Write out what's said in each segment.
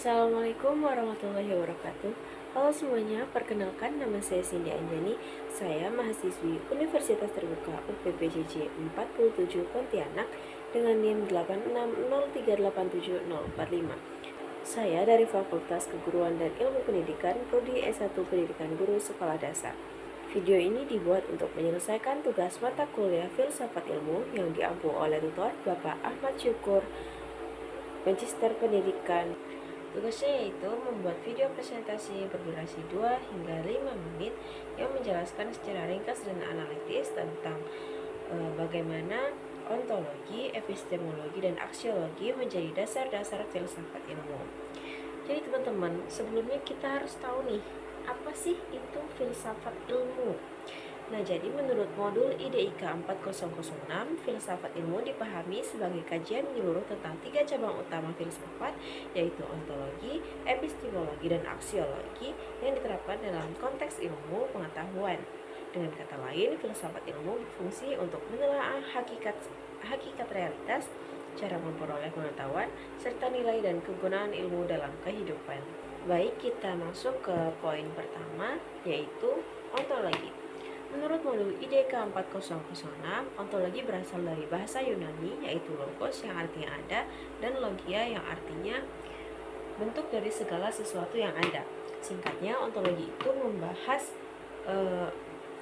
Assalamualaikum warahmatullahi wabarakatuh. Halo semuanya, perkenalkan nama saya Cindy Anjani. Saya mahasiswi Universitas Terbuka UPPJJ 47 Pontianak dengan NIM 86038745. Saya dari Fakultas Keguruan dan Ilmu Pendidikan, Prodi S1 Pendidikan Guru Sekolah Dasar. Video ini dibuat untuk menyelesaikan tugas mata kuliah Filsafat Ilmu yang diampu oleh tutor Bapak Ahmad Syukur, Magister Pendidikan. Tugasnya yaitu membuat video presentasi berdurasi 2 hingga 5 menit yang menjelaskan secara ringkas dan analitis tentang bagaimana ontologi, epistemologi, dan aksiologi menjadi dasar-dasar filsafat ilmu. Jadi teman-teman, sebelumnya kita harus tahu nih, apa sih itu filsafat ilmu? Nah, jadi menurut modul IDIK 4006, filsafat ilmu dipahami sebagai kajian menyeluruh tentang 3 cabang utama filsafat, yaitu ontologi, epistemologi, dan aksiologi yang diterapkan dalam konteks ilmu pengetahuan. Dengan kata lain, filsafat ilmu berfungsi untuk menelaah hakikat realitas, cara memperoleh pengetahuan, serta nilai dan kegunaan ilmu dalam kehidupan. Baik, kita masuk ke poin pertama, yaitu ontologi. Menurut modul IDK 4006, ontologi berasal dari bahasa Yunani, yaitu logos yang artinya ada, dan logia yang artinya bentuk dari segala sesuatu yang ada. Singkatnya, ontologi itu membahas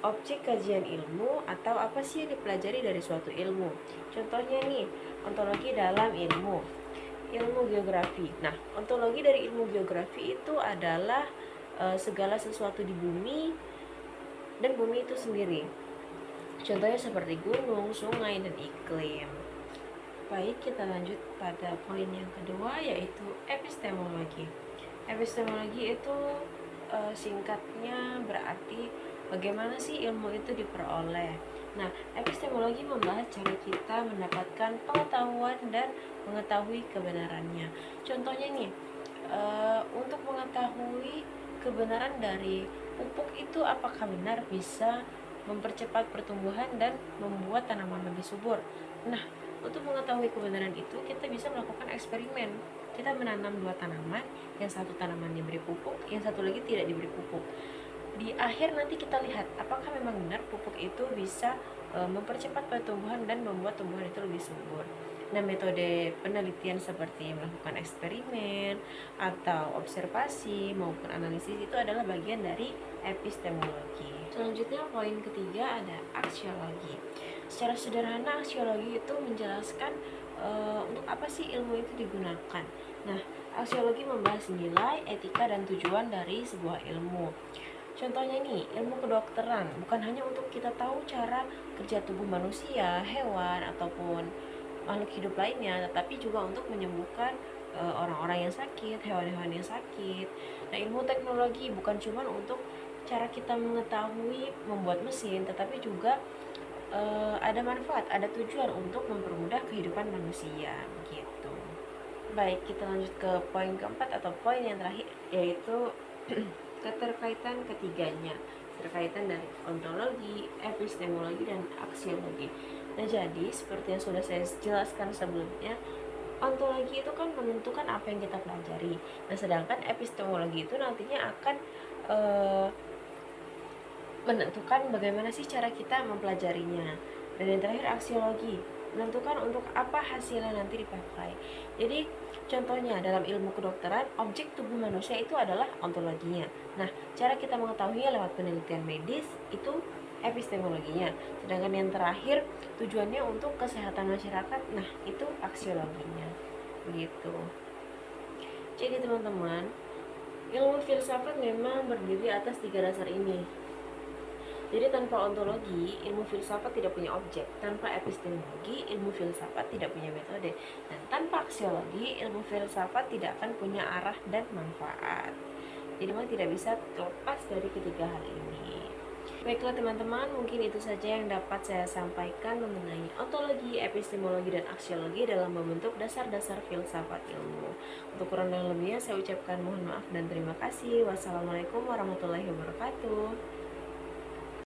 objek kajian ilmu atau apa sih yang dipelajari dari suatu ilmu. Contohnya nih, ontologi dalam ilmu geografi. Nah, ontologi dari ilmu geografi itu adalah segala sesuatu di bumi dan bumi itu sendiri. Contohnya seperti gunung, sungai, dan iklim. Baik, kita lanjut pada poin yang kedua, yaitu epistemologi. Epistemologi itu singkatnya berarti bagaimana sih ilmu itu diperoleh. Nah, epistemologi membahas cara kita mendapatkan pengetahuan dan mengetahui kebenarannya. Contohnya nih, untuk mengetahui kebenaran dari pupuk itu apakah benar bisa mempercepat pertumbuhan dan membuat tanaman lebih subur. Nah, untuk mengetahui kebenaran itu kita bisa melakukan eksperimen. Kita menanam 2 tanaman, yang satu tanaman diberi pupuk, yang satu lagi tidak diberi pupuk. Di akhir nanti kita lihat apakah memang benar pupuk itu bisa mempercepat pertumbuhan dan membuat tumbuhan itu lebih subur. Nah, metode penelitian seperti melakukan eksperimen atau observasi maupun analisis itu adalah bagian dari epistemologi. Selanjutnya poin ketiga ada aksiologi. Secara sederhana, aksiologi itu menjelaskan untuk apa sih ilmu itu digunakan. Nah, aksiologi membahas nilai, etika, dan tujuan dari sebuah ilmu. Contohnya nih, ilmu kedokteran bukan hanya untuk kita tahu cara kerja tubuh manusia, hewan, ataupun makhluk hidup lainnya, tetapi juga untuk menyembuhkan orang-orang yang sakit, hewan-hewan yang sakit. Nah, ilmu teknologi bukan cuma untuk cara kita mengetahui membuat mesin, tetapi juga ada manfaat, ada tujuan untuk mempermudah kehidupan manusia, begitu. Baik, kita lanjut ke poin keempat atau poin yang terakhir, yaitu keterkaitan ketiganya, terkaitan dari ontologi, epistemologi, dan aksiologi. Nah, jadi seperti yang sudah saya jelaskan sebelumnya, ontologi itu kan menentukan apa yang kita pelajari. Nah, sedangkan epistemologi itu nantinya akan menentukan bagaimana sih cara kita mempelajarinya. Dan yang terakhir aksiologi, menentukan untuk apa hasilnya nanti dipakai. Jadi contohnya dalam ilmu kedokteran, objek tubuh manusia itu adalah ontologinya. Nah, cara kita mengetahuinya lewat penelitian medis itu epistemologinya. Sedangkan yang terakhir tujuannya untuk kesehatan masyarakat, nah itu aksiologinya. Begitu. Jadi teman-teman, ilmu filsafat memang berdiri atas 3 dasar ini. Jadi tanpa ontologi, ilmu filsafat tidak punya objek. Tanpa epistemologi, ilmu filsafat tidak punya metode. Dan tanpa aksiologi, ilmu filsafat tidak akan punya arah dan manfaat. Jadi memang tidak bisa terlepas dari ketiga hal ini. Baiklah teman-teman, mungkin itu saja yang dapat saya sampaikan mengenai ontologi, epistemologi, dan aksiologi dalam membentuk dasar-dasar filsafat ilmu. Untuk kurang dan lebihnya saya ucapkan mohon maaf dan terima kasih. Wassalamualaikum warahmatullahi wabarakatuh.